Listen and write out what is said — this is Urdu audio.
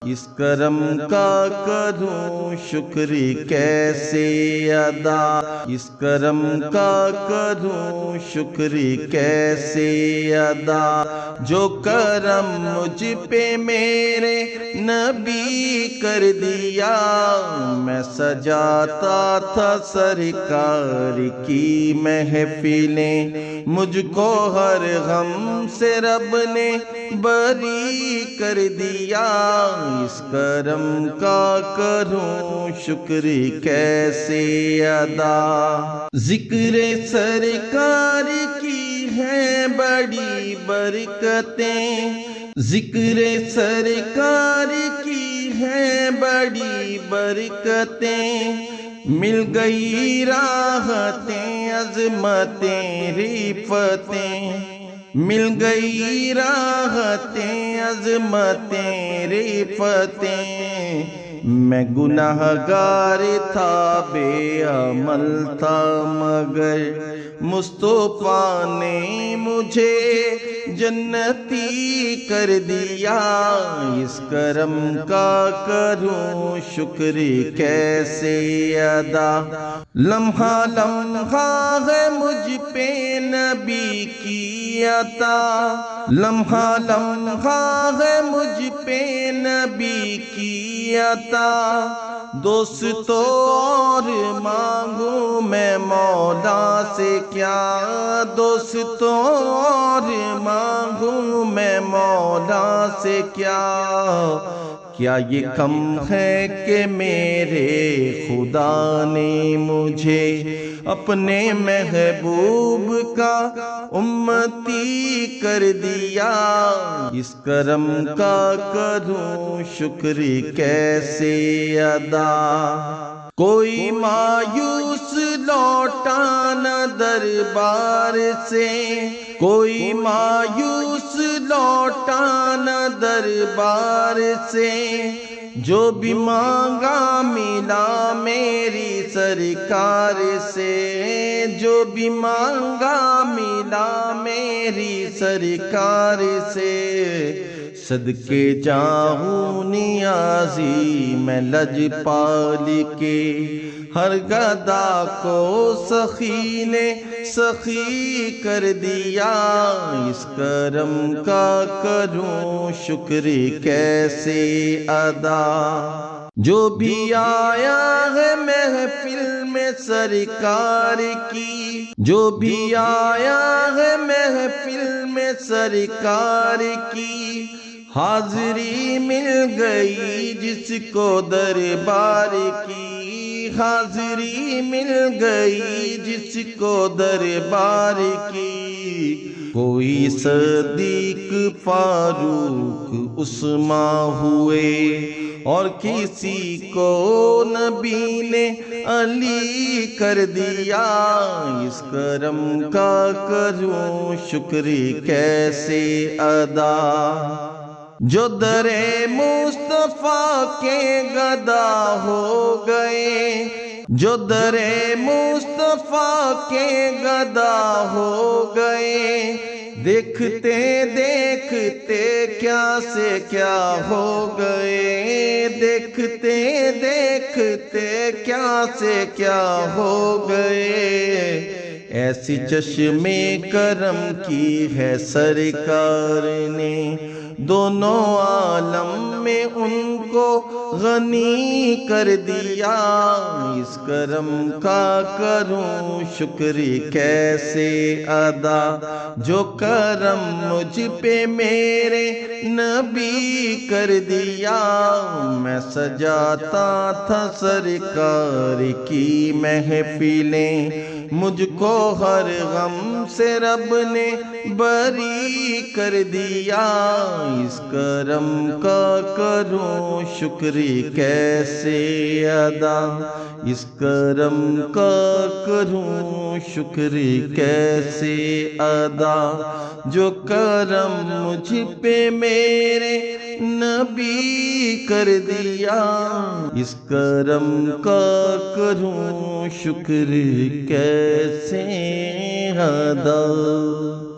اس کرم کا کروں شکر کیسے ادا، اس کرم کا کروں شکر کیسے ادا، جو کرم مجھ پہ میرے نبی کر دیا۔ میں سجاتا تھا سرکار کی محفلیں، مجھ کو ہر غم سے رب نے بری کر دیا۔ اس کرم کا کروں شکر کیسے ادا، ذکر سرکار کی ہیں بڑی برکتیں، ذکر سرکار کی ہیں بڑی برکتیں، مل گئی راحتیں عظمتیں رفتیں، مل گئی راحتیں عظمتیں رفتیں۔ میں گناہگار تھا بے عمل تھا مگر مصطفیٰ نے مجھے جنتی کر دیا۔ اس کرم کا کروں شکر کیسے ادا، لمحہ لمحہ ہے مجھ پہ نبی کی عطا، لمحہ لمحہ ہے مجھ پہ نبی کی عطا۔ دوست اور مانگوں میں مولا سے کیا، دوست اور مانگوں میں مولا سے کیا یہ کم ہے کہ میرے خدا نے مجھے اپنے محبوب کا امتی کر دیا۔ اس کرم کا کروں شکر کیسے ادا، کوئی مایوس لوٹا نہ دربار سے، کوئی مایوس لوٹا نہ دربار سے، جو بھی مانگا ملا میری سرکار سے، جو بھی مانگا ملا میری سرکار سے۔ صدقے جاؤں نیازی میں لجپال کے، ہر گدا کو سخی نے سخی کر دیا۔ اس کرم کا کروں شکر کیسے ادا، جو بھی آیا ہے محفل میں سرکار کی، جو بھی آیا ہے محفل میں سرکار کی، حاضری مل گئی جس کو دربار کی، حاضری مل گئی جس کو دربار کی۔ کوئی صدیق فاروق عثمان ہوئے اور کسی کو نبی نے علی کر دیا۔ اس کرم کا کروں شکر کیسے ادا، جو در مصطفیٰ کے گدا ہو گئے، جو در مصطفیٰ کے گدا ہو گئے، دیکھتے دیکھتے کیا سے کیا ہو گئے، دیکھتے دیکھتے کیا سے کیا ہو گئے۔ ایسی چشم کرم کی ہے سرکار نے، دونوں عالم میں ان کو غنی کر دیا۔ اس کرم کا کروں شکر کیسے ادا، جو کرم مجھ پہ میرے نبی کر دیا۔ میں سجاتا تھا سرکار کی محفلیں، مجھ کو ہر غم سے رب نے بری کر دیا۔ اس کرم کا کروں شکر کیسے ادا، اس کرم کا کروں شکر کیسے ادا، جو کرم مجھ پہ میرے نبی کر دیا۔ اس کرم کا کروں شکر کیسے ادا۔